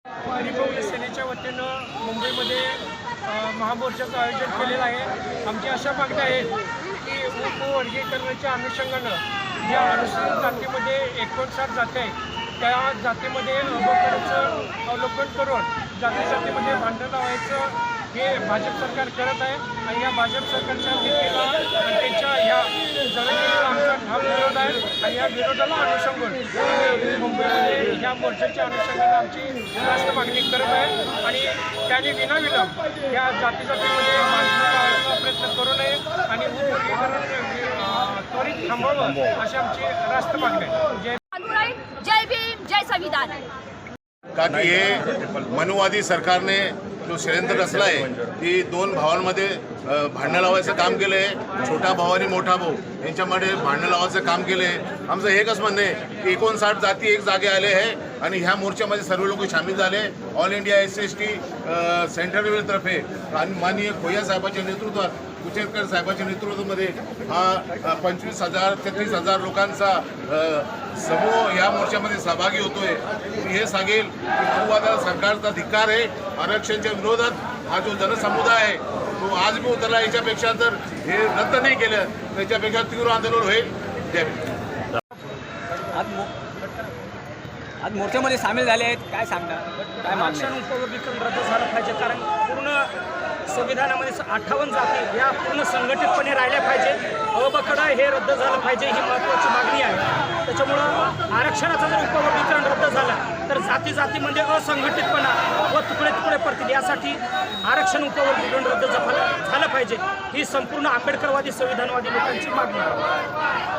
Republic सेनेच्या वतीनं मुंबईमध्ये महामोर्चाचं आयोजन केलेलं आहे। आमची अशा मागण्या आहेत की उपवर्गीकरणाच्या अनुषंगानं ज्या अनुसूचित जातीमध्ये 59 जाती आहेत त्या जातीमध्ये अबकडचं अवलोकन करून जातीमध्ये भांडण लावायचं हे भाजप सरकार करत आहे आणि या भाजप सरकारच्या नीतीला आणि त्यांच्या ह्या जमिनीला आमचा ठाम विरोध आहे आणि या विरोधाला अनुषंगून मुंबईमध्ये ह्या मोर्चाच्या अनुषंगाने आमची रास्त मागणी करत आहे आणि त्याने विनाविलंब या जातीमध्ये भांडण लावण्याचा प्रयत्न करू नये आणि उपवर्गीकरण त्वरित थांबवावं अशी आमची रास्त मागणी आहे। जय भीम जय संविधान। का की हे मनुवादी सरकारने जो षडयंत्र रचला आहे की दोन भावांमध्ये भांडणं लावायचं काम केलं आहे। छोटा भाऊ आणि मोठा भाऊ यांच्यामध्ये भांडणं लावायचं काम केलं आहे। आमचं एकच म्हणणं आहे की 59 जाती एक जागे आले आहे आणि ह्या मोर्चामध्ये सर्व लोक सामील झाले। ऑल इंडिया SC/ST सेंट्रल लेवलतर्फे आणि माननीय खोया साहेबांच्या नेतृत्वात कुचेरकर साहेबांच्या नेतृत्वामध्ये हा 25,000 ते 30,000 लोकांचा समूह या मोर्चामध्ये सहभागी होतोय। हे सांगेल की मनुवादी सरकारचा धिक्कार आहे। आरक्षणाच्या विरोधात हा जो जनसमुदाय आहे तो आज भी उतरला। याच्यापेक्षा जर हे रद्द नाही केलं त्याच्यापेक्षा तीव्र आंदोलन होईल। जय भीम। आज मोर्चामध्ये सामील झाले आहेत, काय सांगणार, काय आरक्षण उपवर्गीकरण रद्द झालं पाहिजे कारण पूर्ण संविधानामध्ये 58 जाती या पूर्ण संघटितपणे राहिल्या पाहिजे। अबकडं हे रद्द झालं पाहिजे ही महत्त्वाची मागणी आहे। त्याच्यामुळं आरक्षणाचं जर उपवर्गीकरण रद्द झालं तर जातीमध्ये असंघटितपणा व तुकडे पडतील। यासाठी आरक्षण उपवर्गीकरण रद्द झालं पाहिजे ही संपूर्ण आंबेडकरवादी संविधानवादी लोकांची मागणी आहे।